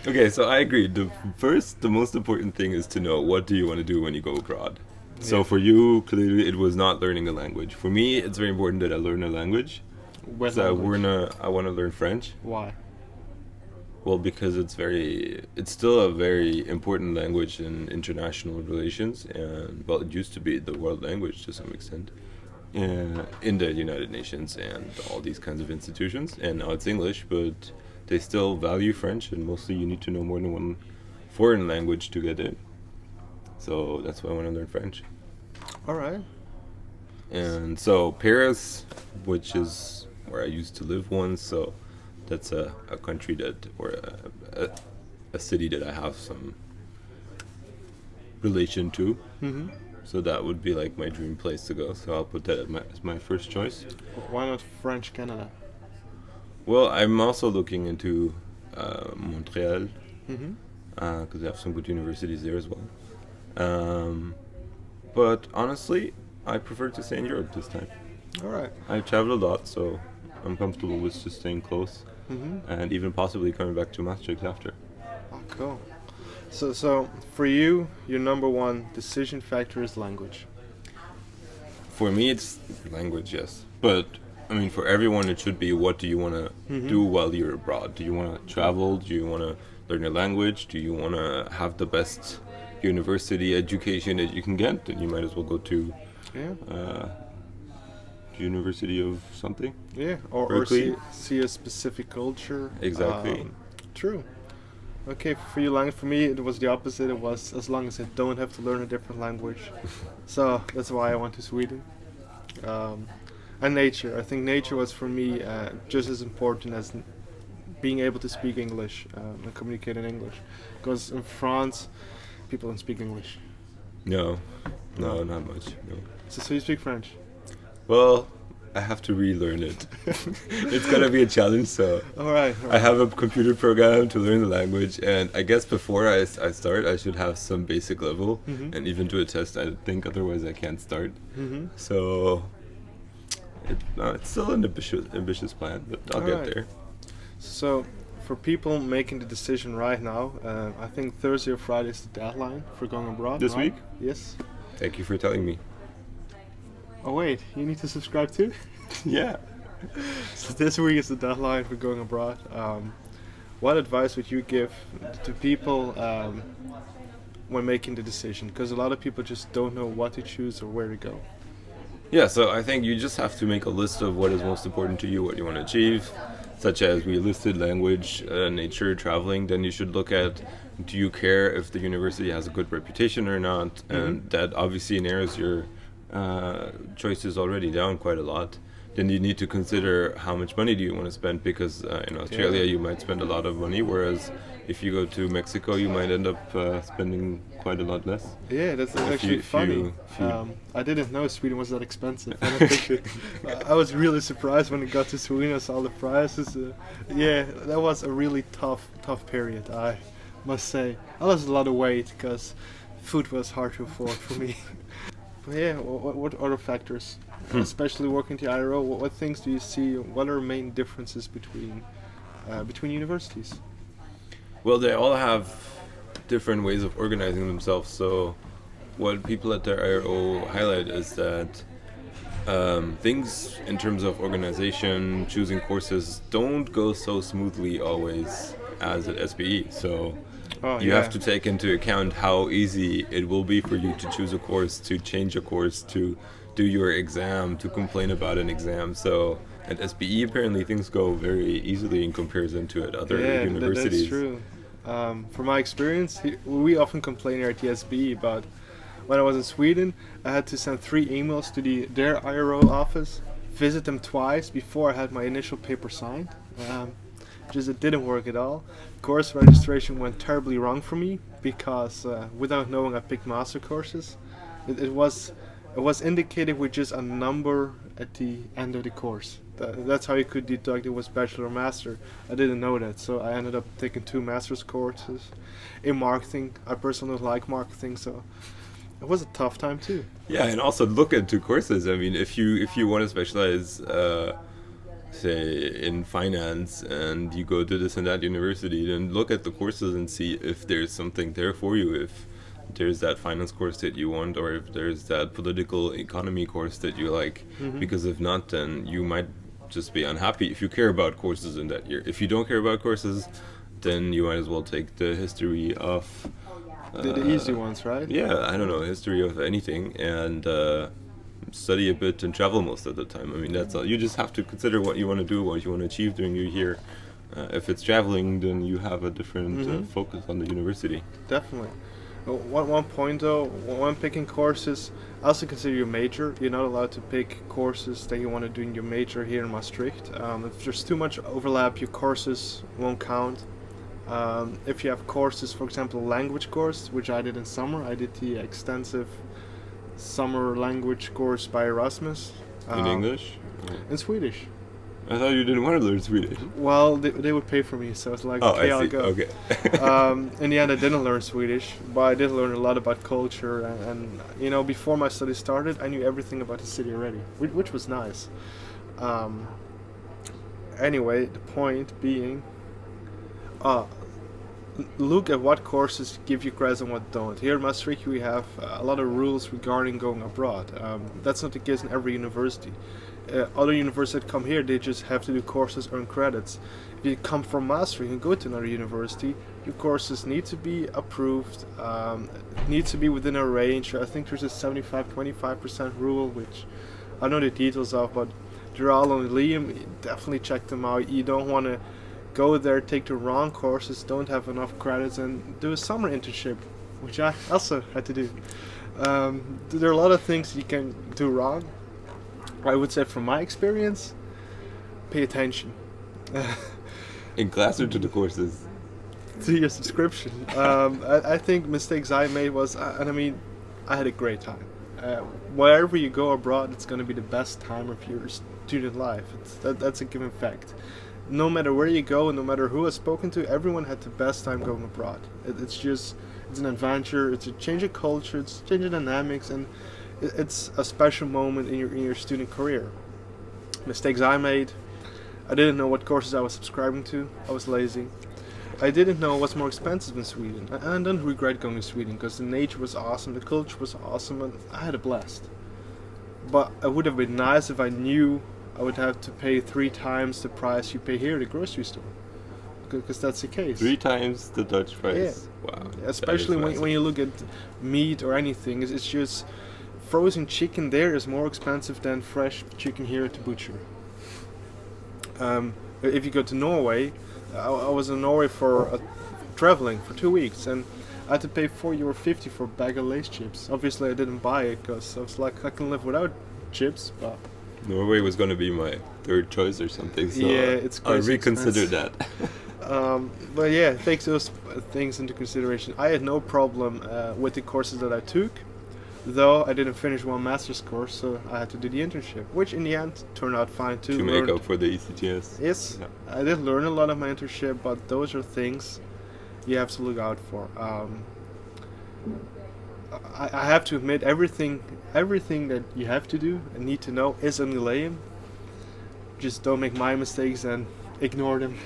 Okay, so I agree. The most important thing is to know what do you want to do when you go abroad. So Yeah. for you, clearly it was not learning a language. For me, it's very important that I learn a language. What So language? I want to learn French. Why? Well, because it's still a very important language in international relations, and well, it used to be the world language to some extent, in the United Nations and all these kinds of institutions. And now it's English, but they still value French, and mostly you need to know more than one foreign language to get in. So that's why I want to learn French. All right. And so Paris, which is where I used to live once, so that's a country that, or a city that I have some relation to. Mm-hmm. So that would be like my dream place to go. So I'll put that as my first choice. Why not French Canada? Well, I'm also looking into Montreal Mm-hmm. because I have some good universities there as well. Um, but honestly, I prefer to stay in Europe this time. All right. I've traveled a lot, so I'm comfortable with just staying close Mm-hmm. and even possibly coming back to Maastricht after. Oh, cool. So for you, your number one decision factor is language. For me, it's language, yes. But I mean, for everyone, it should be what do you want to Mm-hmm. do while you're abroad? Do you want to travel? Do you want to learn a language? Do you want to have the best university education that you can get? Then you might as well go to Yeah. uh, University of something. Yeah. Or Berkeley. see a specific culture. Exactly. True. Okay, for you, language. For me, it was the opposite. It was as long as I don't have to learn a different language. So that's why I went to Sweden. Um, and nature. I think nature was for me just as important as being able to speak English and communicate in English. Because in France, people don't speak English. No, No. no, not much. No. So you speak French. Well, I have to relearn it. It's gonna be a challenge. So All right. All I right. have a computer program to learn the language, and I guess before I start, I should have some basic level, Mhm. and even do a test. I think otherwise I can't start. Mhm. So it's still an ambitious plan, but I'll get Alright. there. So, for people making the decision right now, I think Thursday or Friday is the deadline for going abroad. This right? week? Yes. Thank you for telling me. Oh wait, you need to subscribe too. Yeah. So this week is the deadline for going abroad. What advice would you give to people when making the decision? Because a lot of people just don't know what to choose or where to go. Yeah, so I think you just have to make a list of what is most important to you, what you want to achieve, such as we listed language, nature, traveling. Then you should look at, do you care if the university has a good reputation or not? And that obviously narrows your choices already down quite a lot. Then you need to consider how much money do you want to spend, because in Australia you might spend a lot of money, whereas if you go to Mexico you might end up spending quite a lot less. Yeah, that's If actually you- if funny. you- if you- I didn't know Sweden was that expensive. I don't think I was really surprised when I got to Sweden. I saw the prices. Yeah, that was a really tough period. I must say, I lost a lot of weight because food was hard to afford for me. But yeah, what other factors, especially working at the IRO? What things do you see? What are main differences between universities? Well, they all have different ways of organizing themselves. So, what people at the IRO highlight is that things in terms of organization, choosing courses, don't go so smoothly always as at SBE. So, Oh, you yeah. have to take into account how easy it will be for you to choose a course, to change a course, to do your exam, to complain about an exam. So, at SBE, apparently things go very easily in comparison to at other Yeah, universities. that's true. From my experience, we often complain here at the SBE, but when I was in Sweden, I had to send 3 emails to their IRO office, visit them twice before I had my initial paper signed. Just it didn't work at all. Course registration went terribly wrong for me because without knowing, I picked master courses. It was indicated with just a number at the end of the course. That's how you could deduct it was bachelor or master. I didn't know that, so I ended up taking 2 master's courses in marketing. I personally like marketing, so it was a tough time too. Yeah, and also look into courses. I mean, if you want to specialize say in finance and you go to this and that university, then look at the courses and see if there's something there for you, if there's that finance course that you want, or if there's that political economy course that you like. Because if not, then you might just be unhappy if you care about courses in that year. If you don't care about courses, then you might as well take the history of The easy ones, right? yeah, I don't know, history of anything, and study a bit and travel most of the time. I mean, that's all. You just have to consider what you want to do, what you want to achieve during your year. If it's traveling, then you have a different focus on the university. Definitely. One point though, when picking courses, also consider your major. You're not allowed to pick courses that you want to do in your major here in Maastricht. If there's too much overlap, your courses won't count. If you have courses, for example, language course, which I did in summer, I did the extensive summer language course by Erasmus. In English? In Swedish. I thought you didn't want to learn Swedish. Well, they would pay for me, so it's like, Oh, okay, I I'll see. go. Okay. In the end, I didn't learn Swedish, but I did learn a lot about culture, and you know, before my studies started, I knew everything about the city already, which was nice. Anyway, the point being, look at what courses give you credits and what don't. Here in Maastricht, we have a lot of rules regarding going abroad. That's not the case in every university. Other universities that come here, they just have to do courses, earn credits. If you come from Maastricht and go to another university, your courses need to be approved, need to be within a range. I think there's a 75-25% rule, which I know the details of, but they're all on Liam. Definitely check them out. You don't want to go there, take the wrong courses, don't have enough credits, and do a summer internship, which I also had to do. There are a lot of things you can do wrong. I would say from my experience, pay attention. In class or to the courses? To your subscription. I think mistakes I made was, and I mean, I had a great time. Wherever you go abroad, it's going to be the best time of your student life. That's a given fact. No matter where you go, and no matter who I've spoken to, everyone had the best time going abroad. It's an adventure, it's a change of culture, it's a change of dynamics, and it's a special moment in your student career. Mistakes I made: I didn't know what courses I was subscribing to. I was lazy. I didn't know what's more expensive in Sweden. I don't regret going to Sweden because the nature was awesome, the culture was awesome, and I had a blast. But it would have been nice if I knew I would have to pay 3 times the price you pay here at the grocery store, because that's the case. 3 times the Dutch price. Yeah. Wow. Especially when you look at meat or anything, it's just frozen chicken there is more expensive than fresh chicken here at the butcher. If you go to Norway, I was in Norway for traveling for 2 weeks, and I had to pay €4.50 for a bag of Lay's chips. Obviously, I didn't buy it because I was like, I can live without chips, but Norway was going to be my third choice or something, so yeah, it's I'll crazy reconsider expensive. that. But yeah, take those things into consideration. I had no problem with the courses that I took, though I didn't finish one master's course, so I had to do the internship, which in the end turned out fine too. To make up for the ECTS. Yes, Yeah. I did learn a lot of my internship, but those are things you have to look out for. I have to admit, everything that you have to do and need to know is on the lame. Just don't make my mistakes and ignore them.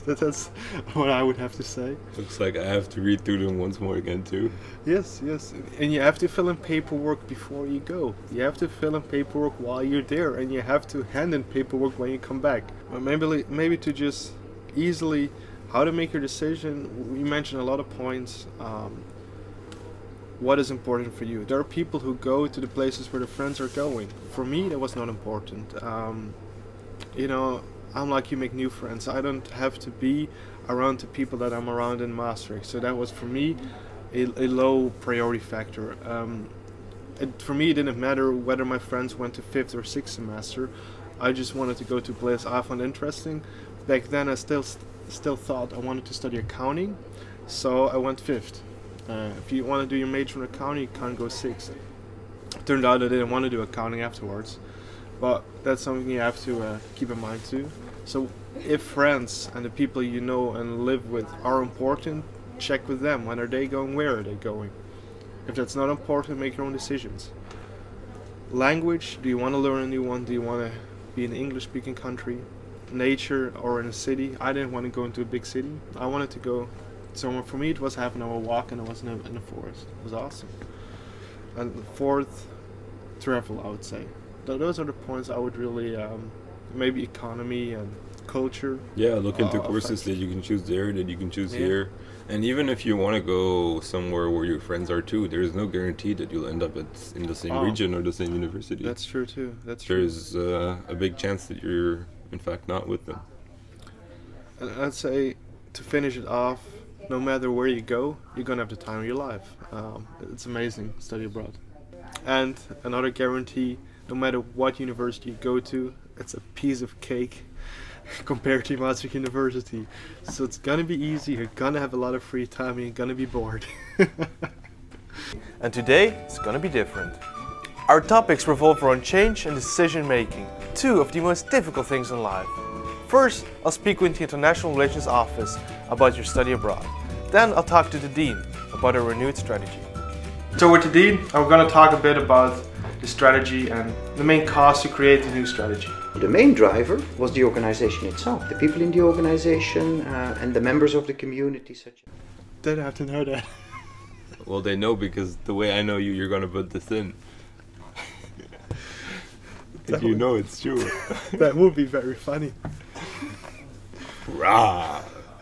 That's what I would have to say. Looks like I have to read through them once more again too. Yes, and you have to fill in paperwork before you go. You have to fill in paperwork while you're there, and you have to hand in paperwork when you come back. Or maybe to just easily how to make your decision. We mentioned a lot of points. What is important for you? There are people who go to the places where their friends are going. For me, that was not important. I'm like, you make new friends. I don't have to be around the people that I'm around in Maastricht. So that was for me a low priority factor. For me, it didn't matter whether my friends went to 5th or 6th semester. I just wanted to go to a place I found interesting. Back then, I still thought I wanted to study accounting, so I went 5th. If you want to do your major in accounting, you can't go 6th. Turned out I didn't want to do accounting afterwards, but that's something you have to keep in mind too. So if friends and the people you know and live with are important, check with them. When are they going? Where are they going? If that's not important, make your own decisions. Language, do you want to learn a new one? Do you want to be in an English-speaking country, nature, or in a city. I didn't want to go into a big city. I wanted to go somewhere. For me, it was half an hour walk, and I was in the forest. It was awesome. And the fourth, travel, I would say. Those are the points I would really, maybe economy and culture. Yeah, look into courses that you can choose there, that you can choose here. And even if you want to go somewhere where your friends are too, there's no guarantee that you'll end up in the same region or the same university. That's true too. There's a big chance that you're, in fact, not with them. And I'd say, to finish it off, no matter where you go, you're going to have the time of your life. It's amazing, study abroad. And another guarantee, no matter what university you go to, it's a piece of cake compared to Maastricht University. So it's gonna be easy, you're gonna have a lot of free time, and you're gonna be bored. And today, it's gonna be different. Our topics revolve around change and decision making, two of the most difficult things in life. First, I'll speak with the International Relations Office about your study abroad. Then I'll talk to the Dean about a renewed strategy. So with the Dean, I'm gonna talk a bit about the strategy and the main cost to create a new strategy. The main driver was the organization itself, the people in the organization and the members of the community. They'd have to know that. Well, they know because the way I know you, you're going to put this in. If you know it's true. That would be very funny. Rah!